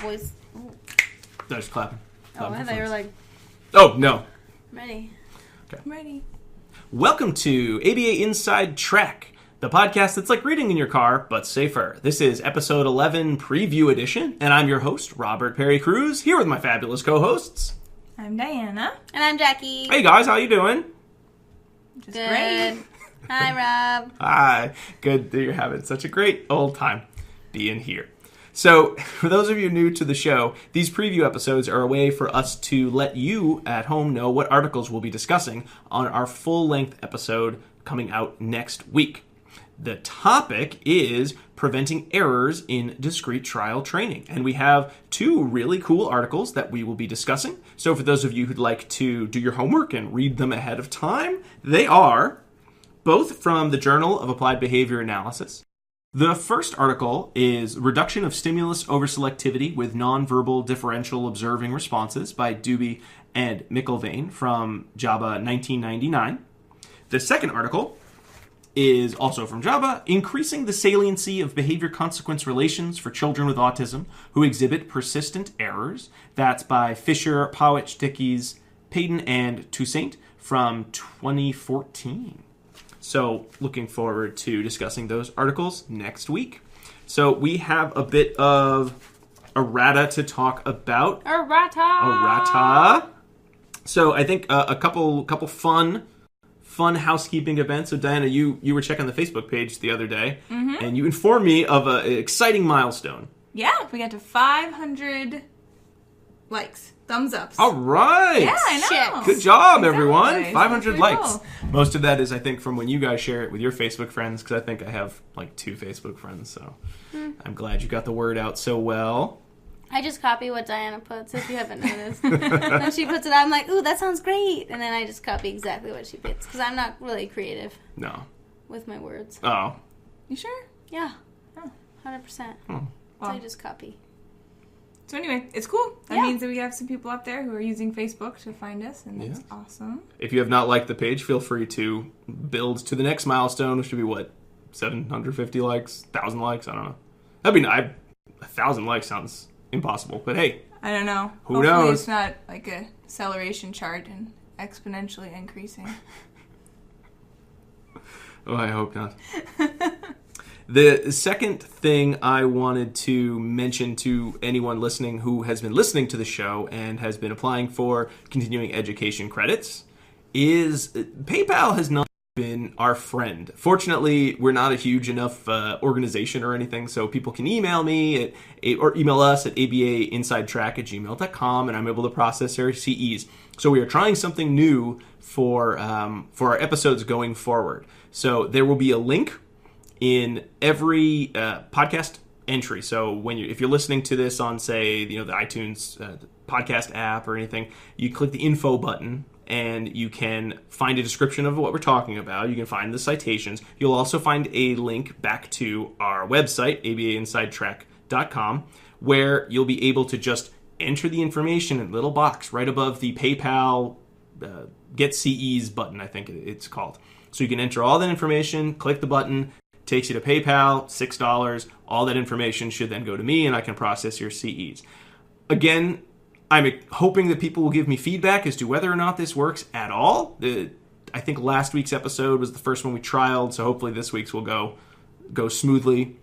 boys. They're just clapping. I thought you were like... Oh, no. I'm ready. Okay. I'm ready. Welcome to ABA Inside Track, the podcast that's like reading in your car, but safer. This is episode 11 preview edition, and I'm your host, Robert Perry Cruz, here with my fabulous co-hosts. I'm Diana. And I'm Jackie. Hey guys, how you doing? Just Good. great. Hi, Rob. Hi. Good that you're having such a great old time being here. So, for those of you new to the show, these preview episodes are a way for us to let you at home know what articles we'll be discussing on our full-length episode coming out next week. The topic is preventing errors in discrete trial training. And we have two really cool articles that we will be discussing. So for those of you who'd like to do your homework and read them ahead of time, they are both from the Journal of Applied Behavior Analysis. The first article is Reduction of Stimulus Overselectivity with Nonverbal Differential Observing Responses by Dube and McIlvane from JABA 1999. The second article is also from JABA, Increasing the Saliency of Behavior-Consequence Relations for Children with Autism Who Exhibit Persistent Errors. That's by Fisher, Pawich, Dickies, Paden, and Toussaint from 2014. So, looking forward to discussing those articles next week. So, we have a bit of errata to talk about. Errata! So, I think a couple fun housekeeping events. So, Diana, you were checking the Facebook page the other day, and you informed me of an exciting milestone. Yeah, we got to 500 likes. Thumbs ups. All right. Yeah, I know. Good job, Exactly. everyone. 500 likes. Cool. Most of that is, I think, from when you guys share it with your Facebook friends, because I think I have like 2 Facebook friends. So I'm glad you got the word out so well. I just copy what Diana puts, if you haven't noticed. When she puts it, I'm like, ooh, that sounds great. And then I just copy exactly what she puts, because I'm not really creative No. with my words. Oh. You sure? Yeah. Oh. 100%. So Wow. I just copy. So anyway, it's cool. That Yeah. means that we have some people out there who are using Facebook to find us, and that's awesome. If you have not liked the page, feel free to build to the next milestone, which would be what? 750 likes? 1,000 likes? I don't know. I mean, 1,000 likes sounds impossible, but hey. I don't know. Who Hopefully knows? it's not like a acceleration chart and exponentially increasing. Oh, I hope not. The second thing I wanted to mention to anyone listening who has been listening to the show and has been applying for continuing education credits is PayPal has not been our friend. Fortunately, we're not a huge enough organization or anything, so people can email me or email us at abainsidetrack@gmail.com, and I'm able to process their CEs. So we are trying something new for our episodes going forward. So there will be a link in every podcast entry. So if you're listening to this on, say, the iTunes podcast app or anything, you click the info button and you can find a description of what we're talking about. You can find the citations. You'll also find a link back to our website, abainsidetrack.com, where you'll be able to just enter the information in a little box right above the PayPal Get CEs button, I think it's called. So you can enter all that information, click the button, takes you to PayPal, $6. All that information should then go to me, and I can process your CEs. Again, I'm hoping that people will give me feedback as to whether or not this works at all. I think last week's episode was the first one we trialed, so hopefully this week's will go smoothly.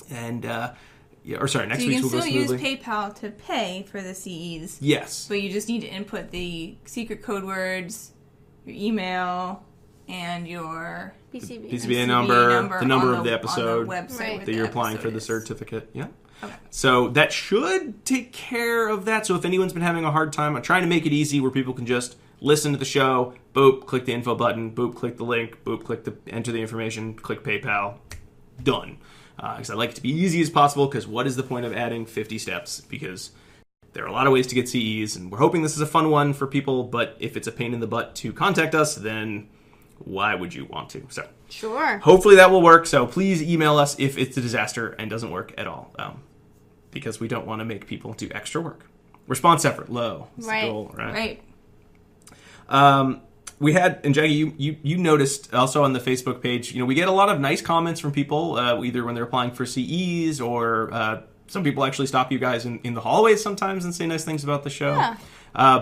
And next week's will go smoothly. So you can still use PayPal to pay for the CEs. Yes. But you just need to input the secret code words, your email, and your PCB number, the number of the episode on the website that you're applying for the is. certificate. Yeah. Okay. So that should take care of that. So if anyone's been having a hard time, I'm trying to make it easy where people can just listen to the show, boop, click the info button, boop, click the link, boop, enter the information, click PayPal, done. Because I like it to be easy as possible, because what is the point of adding 50 steps? Because there are a lot of ways to get CEs, and we're hoping this is a fun one for people, but if it's a pain in the butt to contact us, then why would you want to? So Sure. hopefully that will work. So please email us if it's a disaster and doesn't work at all, because we don't want to make people do extra work. Response effort low. That's Right. the goal, right? Right. We had, and Jackie, you noticed also on the Facebook page, we get a lot of nice comments from people, either when they're applying for CEs or some people actually stop you guys in the hallways sometimes and say nice things about the show. Yeah.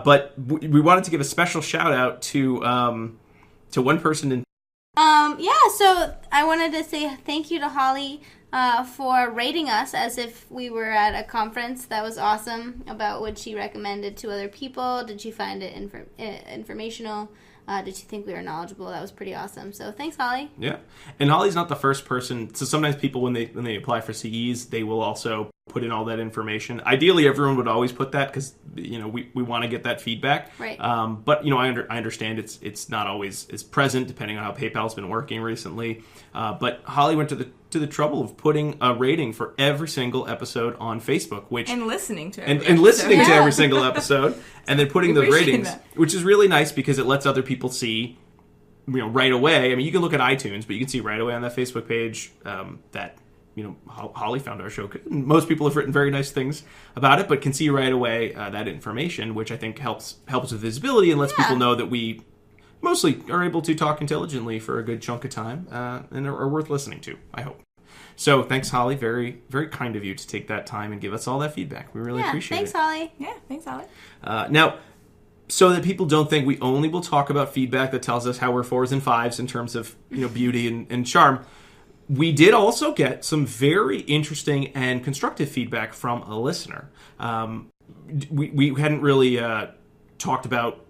But we wanted to give a special shout out to one person in. So I wanted to say thank you to Holly for rating us as if we were at a conference. That was awesome. About what she recommended to other people. Did she find it informational? Did she think we were knowledgeable? That was pretty awesome. So thanks, Holly. Yeah. And Holly's not the first person. So sometimes people, when they apply for CEs, they will also put in all that information. Ideally, everyone would always put that because, we want to get that feedback. Right. But, I understand it's not always as present depending on how PayPal's been working recently. But Holly went to the trouble of putting a rating for every single episode on Facebook, and listening to every single episode, and then putting those ratings, which is really nice because it lets other people see, right away. I mean, you can look at iTunes, but you can see right away on that Facebook page that Holly found our show. Most people have written very nice things about it, but can see right away that information, which I think helps with visibility and lets people know that we mostly are able to talk intelligently for a good chunk of time and are worth listening to, I hope. So thanks, Holly. Very, very kind of you to take that time and give us all that feedback. We really appreciate thanks, it. Holly. Yeah, thanks, Holly. Now, so that people don't think we only will talk about feedback that tells us how we're 4s and 5s in terms of beauty and charm, we did also get some very interesting and constructive feedback from a listener. We hadn't really talked about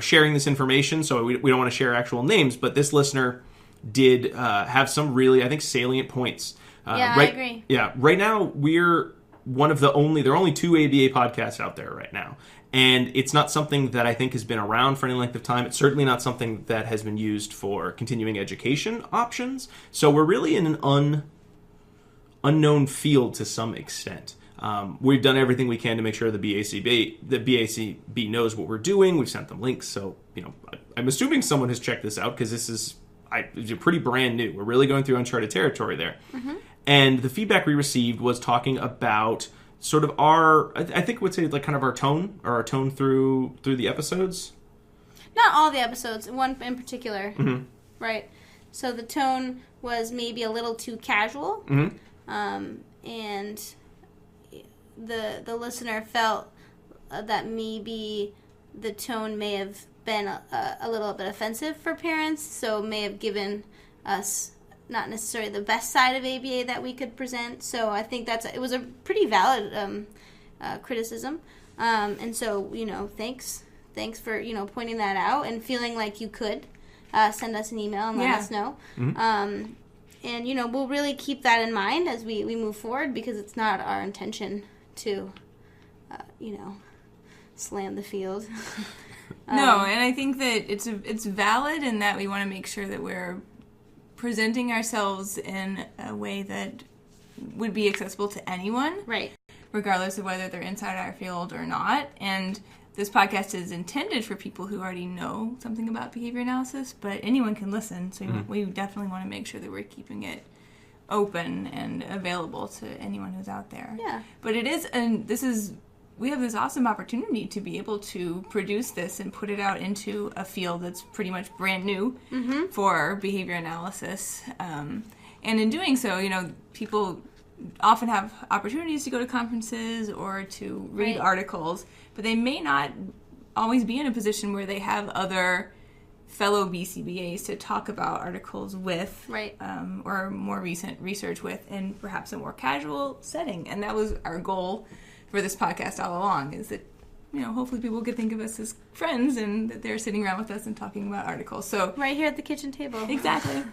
sharing this information, so we don't want to share actual names, but this listener did have some really, I think, salient points. I agree. Yeah, right now we're one of there are only 2 ABA podcasts out there right now. And it's not something that I think has been around for any length of time. It's certainly not something that has been used for continuing education options. So we're really in an unknown field to some extent. We've done everything we can to make sure the BACB knows what we're doing. We've sent them links. So, I'm assuming someone has checked this out because this is pretty brand new. We're really going through uncharted territory there. Mm-hmm. And the feedback we received was talking about sort of I think would say like kind of our tone through the episodes. Not all the episodes, one in particular. Mm-hmm. Right. So the tone was maybe a little too casual. Mm-hmm. And the listener felt that maybe the tone may have been a little bit offensive for parents, so may have given us not necessarily the best side of ABA that we could present. So I think it was a pretty valid criticism. And so, thanks for, pointing that out and feeling like you could send us an email and let us know. Mm-hmm. And, we'll really keep that in mind as we move forward because it's not our intention to, slam the field. No, and I think that it's valid in that we want to make sure that we're presenting ourselves in a way that would be accessible to anyone. Right. Regardless of whether they're inside our field or not. And this podcast is intended for people who already know something about behavior analysis, but anyone can listen. So we definitely want to make sure that we're keeping it open and available to anyone who's out there. Yeah. But we have this awesome opportunity to be able to produce this and put it out into a field that's pretty much brand new for behavior analysis. And in doing so, people often have opportunities to go to conferences or to read articles, but they may not always be in a position where they have other fellow BCBAs to talk about articles with, or more recent research with, in perhaps a more casual setting. And that was our goal for this podcast all along, is that, hopefully people could think of us as friends and that they're sitting around with us and talking about articles. So right here at the kitchen table. Exactly.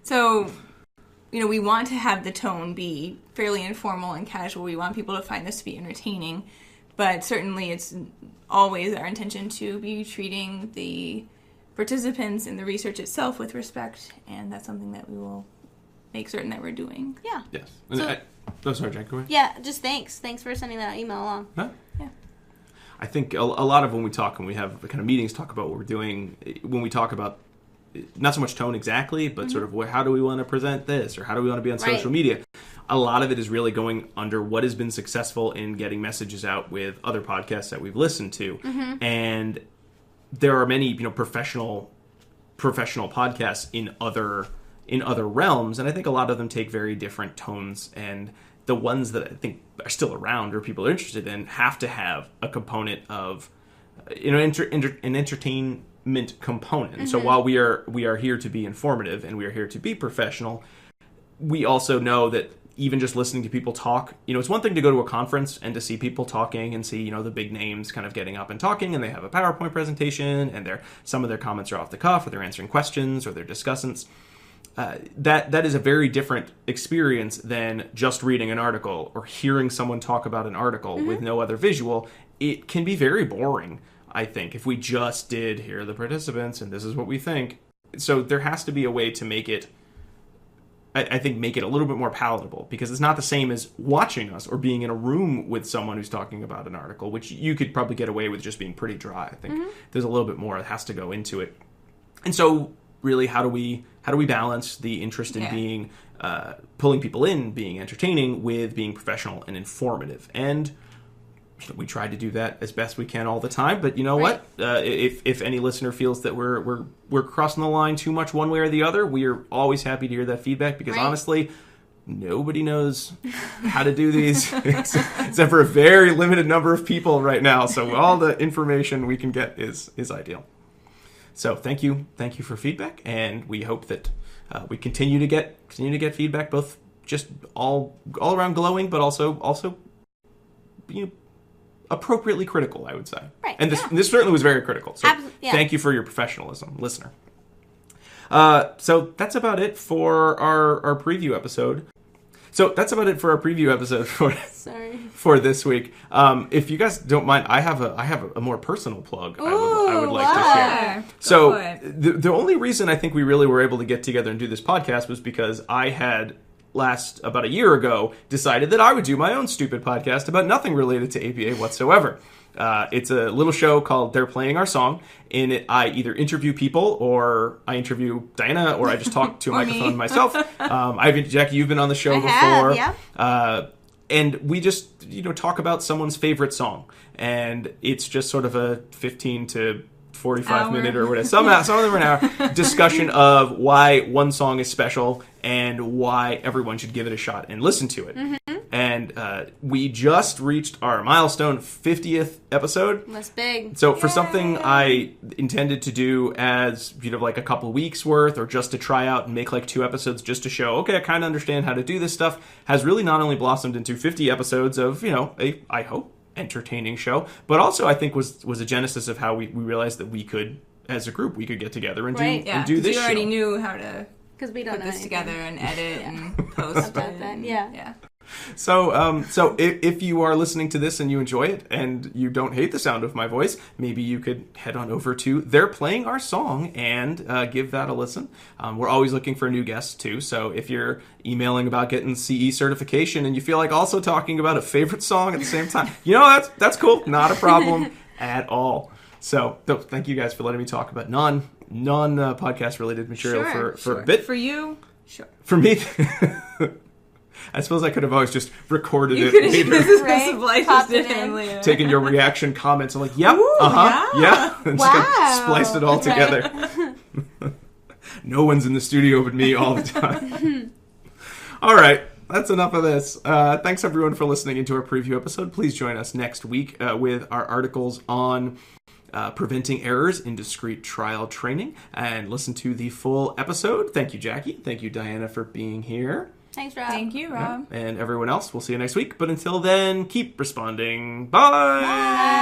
So, we want to have the tone be fairly informal and casual. We want people to find this to be entertaining, but certainly it's always our intention to be treating the participants in the research itself with respect, and that's something that we will make certain that we're doing. Yeah. Yes. Sorry, Jack, go ahead. Yeah, just thanks. Thanks for sending that email along. Huh? Yeah. I think a lot of when we talk and we have kind of meetings, talk about what we're doing, when we talk about not so much tone exactly, but sort of how do we want to present this or how do we want to be on social media, a lot of it is really going under what has been successful in getting messages out with other podcasts that we've listened to. Mm-hmm. And there are many, professional podcasts in other realms, and I think a lot of them take very different tones and the ones that I think are still around or people are interested in have to have a component of, an entertainment component. So while we are here to be informative and we are here to be professional, we also know that even just listening to people talk, it's one thing to go to a conference and to see people talking and see, the big names kind of getting up and talking, and they have a PowerPoint presentation, and some of their comments are off the cuff, or they're answering questions, or they're discussants. That is a very different experience than just reading an article or hearing someone talk about an article with no other visual. It can be very boring, I think, if we just did, here are the participants, and this is what we think. So there has to be a way to make it, I think, make it a little bit more palatable, because it's not the same as watching us or being in a room with someone who's talking about an article, which you could probably get away with just being pretty dry. I think there's a little bit more that has to go into it. And so really, how do we balance the interest in being, pulling people in, being entertaining, with being professional and informative? And we try to do that as best we can all the time, but you know what? If any listener feels that we're crossing the line too much one way or the other, we are always happy to hear that feedback, because honestly, nobody knows how to do these except for a very limited number of people right now. So all the information we can get is ideal. So thank you for feedback, and we hope that we continue to get feedback, both just all around glowing, but also appropriately critical, I would say. Right. And this certainly was very critical. So thank you for your professionalism, listener. So that's about it for our preview episode. For this week. If you guys don't mind, I have a more personal plug. I would like to share. So the only reason I think we really were able to get together and do this podcast was because I had about a year ago decided that I would do my own stupid podcast about nothing related to APA whatsoever. It's a little show called They're Playing Our Song. In it, I either interview people, or I interview Diana, or I just talk to a microphone myself. Jackie, you've been on the show before. Yeah. And we just, talk about someone's favorite song. And it's just sort of a 15 to 45 minute or whatever, some of them are an hour, discussion of why one song is special and why everyone should give it a shot and listen to it. And we just reached our milestone 50th episode. That's big. So for something I intended to do as like a couple weeks worth, or just to try out and make like 2 episodes just to show, okay, I kind of understand how to do this stuff, has really not only blossomed into 50 episodes of, I hope, entertaining show, but also I think was a genesis of how we realized that we could, as a group, we could get together and do this show. You already knew how to put this together and edit and post. Yeah. So if you are listening to this and you enjoy it and you don't hate the sound of my voice, maybe you could head on over to They're Playing Our Song and give that a listen. We're always looking for new guests too, so if you're emailing about getting CE certification and you feel like also talking about a favorite song at the same time, that's cool. Not a problem at all. So thank you guys for letting me talk about non podcast related material for a bit. For you, sure. For me. I suppose I could have always just recorded it later. Taken your reaction comments and like, yep, and just spliced it all together. No one's in the studio but me all the time. All right, that's enough of this. Thanks everyone for listening into our preview episode. Please join us next week with our articles on preventing errors in discrete trial training, and listen to the full episode. Thank you, Jackie. Thank you, Diana, for being here. Thanks, Rob. Thank you, Rob. And everyone else, we'll see you next week. But until then, keep responding. Bye! Bye!